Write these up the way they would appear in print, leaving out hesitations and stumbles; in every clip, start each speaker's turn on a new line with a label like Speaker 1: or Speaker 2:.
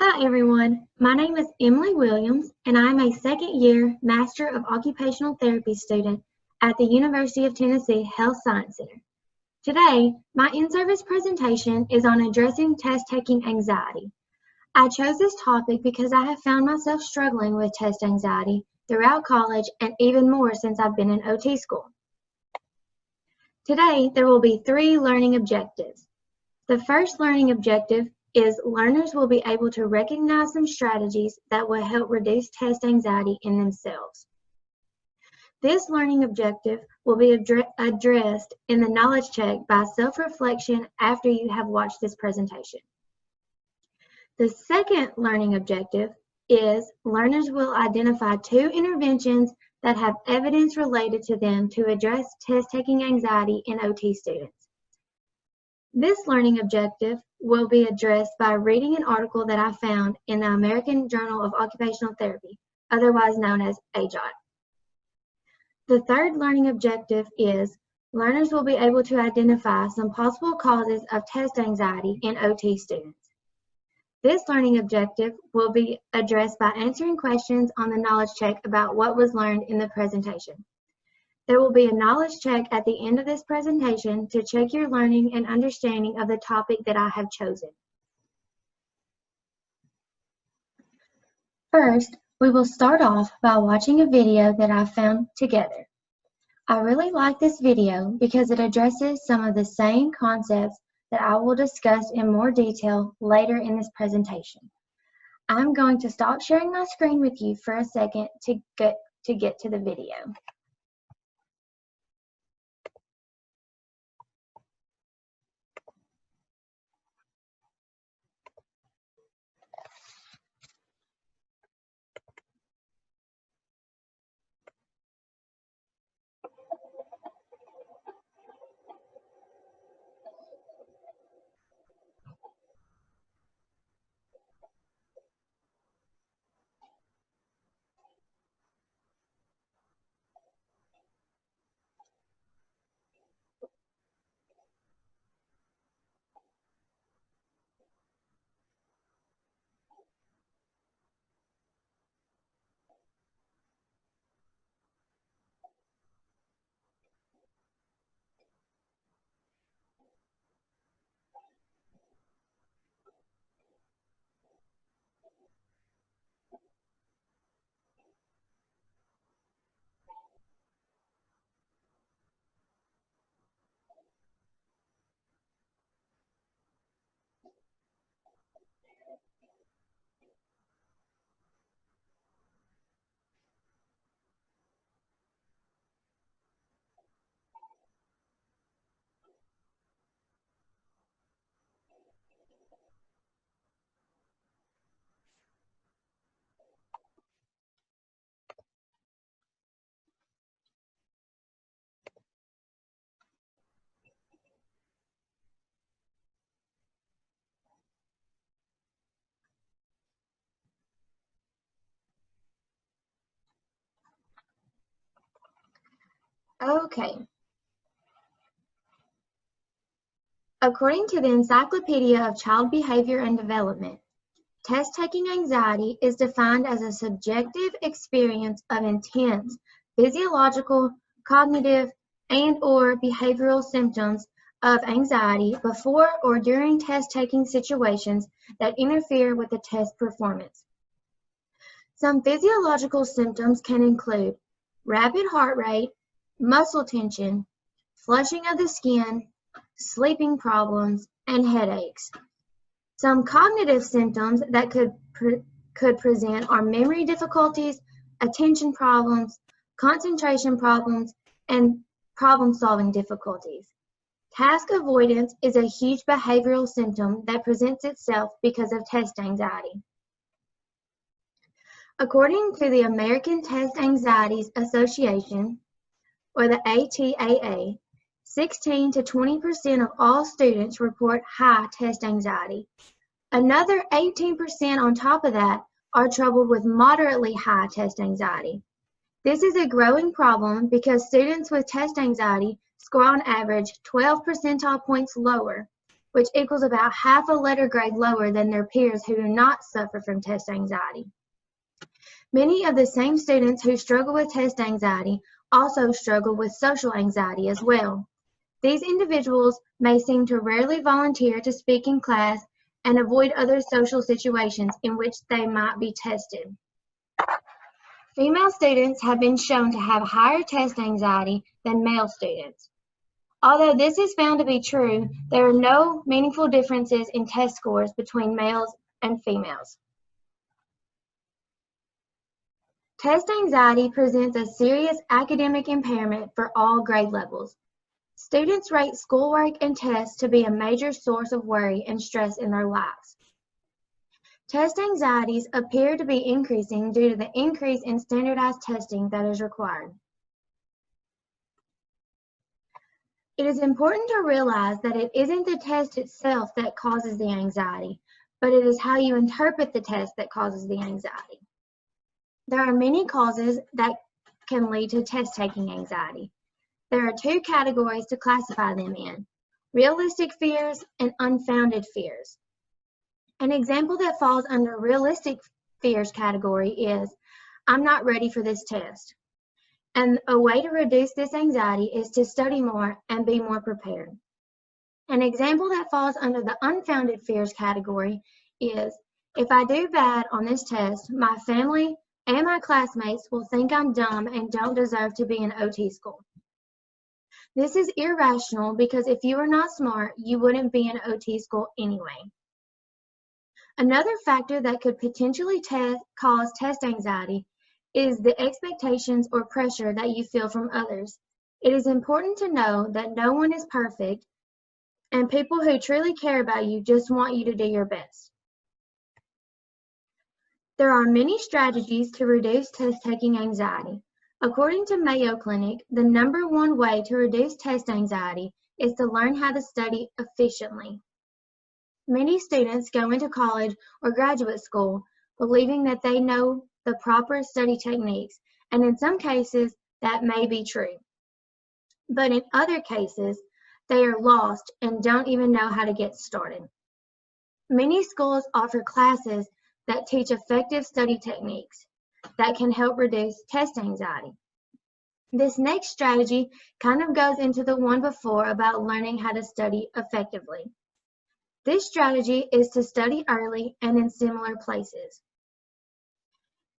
Speaker 1: Hi everyone, my name is Emily Williams and I am a second-year Master of Occupational Therapy student at the University of Tennessee Health Science Center. Today, my in-service presentation is on addressing test-taking anxiety. I chose this topic because I have found myself struggling with test anxiety throughout college and even more since I've been in OT school. Today, there will be 3 learning objectives. The first learning objective is learners will be able to recognize some strategies that will help reduce test anxiety in themselves. This learning objective will be addressed in the knowledge check by self-reflection after you have watched this presentation. The second learning objective is learners will identify 2 interventions that have evidence related to them to address test-taking anxiety in OT students. This learning objective will be addressed by reading an article that I found in the American Journal of Occupational Therapy, otherwise known as AJOT. The third learning objective is learners will be able to identify some possible causes of test anxiety in OT students. This learning objective will be addressed by answering questions on the knowledge check about what was learned in the presentation. There will be a knowledge check at the end of this presentation to check your learning and understanding of the topic that I have chosen. First, we will start off by watching a video that I found together. I really like this video because it addresses some of the same concepts that I will discuss in more detail later in this presentation. I'm going to stop sharing my screen with you for a second to get to the video. Okay. According to the Encyclopedia of Child Behavior and Development, test-taking anxiety is defined as a subjective experience of intense physiological, cognitive, and/or behavioral symptoms of anxiety before or during test-taking situations that interfere with the test performance. Some physiological symptoms can include rapid heart rate, muscle tension, flushing of the skin, sleeping problems, and headaches. Some cognitive symptoms that could present are memory difficulties, attention problems, concentration problems, and problem-solving difficulties. Task avoidance is a huge behavioral symptom that presents itself because of test anxiety. According to the American Test Anxieties Association, or the ATAA, 16 to 20% of all students report high test anxiety. Another 18% on top of that are troubled with moderately high test anxiety. This is a growing problem because students with test anxiety score on average 12 percentile points lower which equals about half a letter grade lower than their peers who do not suffer from test anxiety. Many of the same students who struggle with test anxiety also struggle with social anxiety as well. These individuals may seem to rarely volunteer to speak in class and avoid other social situations in which they might be tested. Female students have been shown to have higher test anxiety than male students. Although this is found to be true, there are no meaningful differences in test scores between males and females. Test anxiety presents a serious academic impairment for all grade levels. Students rate schoolwork and tests to be a major source of worry and stress in their lives. Test anxieties appear to be increasing due to the increase in standardized testing that is required. It is important to realize that it isn't the test itself that causes the anxiety, but it is how you interpret the test that causes the anxiety. There are many causes that can lead to test-taking anxiety. There are two categories to classify them in: realistic fears and unfounded fears. An example that falls under realistic fears category is, "I'm not ready for this test." And a way to reduce this anxiety is to study more and be more prepared. An example that falls under the unfounded fears category is, "If I do bad on this test, my family and my classmates will think I'm dumb and don't deserve to be in OT school." This is irrational because if you were not smart, you wouldn't be in OT school anyway. Another factor that could potentially cause test anxiety is the expectations or pressure that you feel from others. It is important to know that no one is perfect, and people who truly care about you just want you to do your best. There are many strategies to reduce test-taking anxiety. According to Mayo Clinic, the #1 way to reduce test anxiety is to learn how to study efficiently. Many students go into college or graduate school believing that they know the proper study techniques, and in some cases that may be true. But in other cases, they are lost and don't even know how to get started. Many schools offer classes that teach effective study techniques that can help reduce test anxiety. This next strategy kind of goes into the one before about learning how to study effectively. This strategy is to study early and in similar places.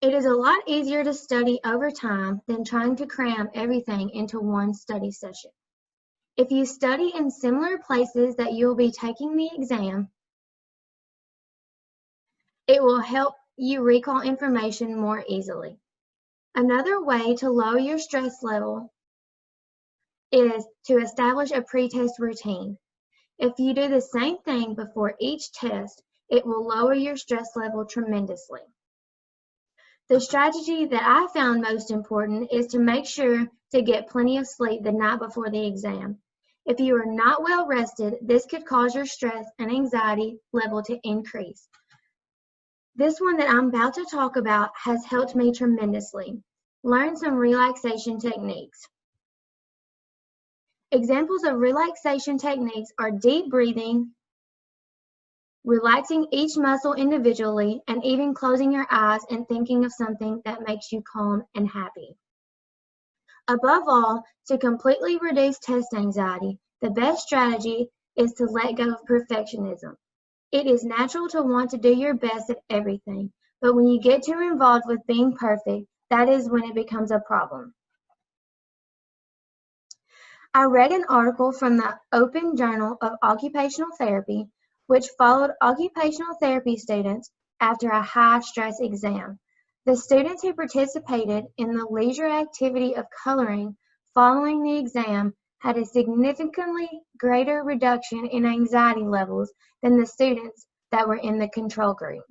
Speaker 1: It is a lot easier to study over time than trying to cram everything into one study session. If you study in similar places that you will be taking the exam, it will help you recall information more easily. Another way to lower your stress level is to establish a pre-test routine. If you do the same thing before each test, it will lower your stress level tremendously. The strategy that I found most important is to make sure to get plenty of sleep the night before the exam. If you are not well rested, this could cause your stress and anxiety level to increase. This one that I'm about to talk about has helped me tremendously. Learn some relaxation techniques. Examples of relaxation techniques are deep breathing, relaxing each muscle individually, and even closing your eyes and thinking of something that makes you calm and happy. Above all, to completely reduce test anxiety, the best strategy is to let go of perfectionism. It is natural to want to do your best at everything, but when you get too involved with being perfect, that is when it becomes a problem. I read an article from the Open Journal of Occupational Therapy, which followed occupational therapy students after a high-stress exam. The students who participated in the leisure activity of coloring following the exam had a significantly greater reduction in anxiety levels than the students that were in the control group.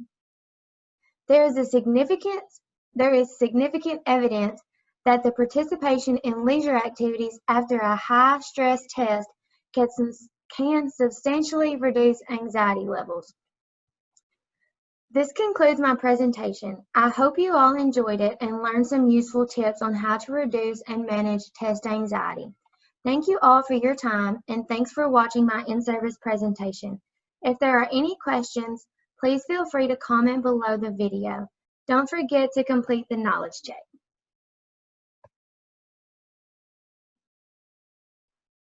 Speaker 1: There is significant evidence that the participation in leisure activities after a high-stress test can substantially reduce anxiety levels. This concludes my presentation. I hope you all enjoyed it and learned some useful tips on how to reduce and manage test anxiety. Thank you all for your time, and thanks for watching my in-service presentation. If there are any questions, please feel free to comment below the video. Don't forget to complete the knowledge check.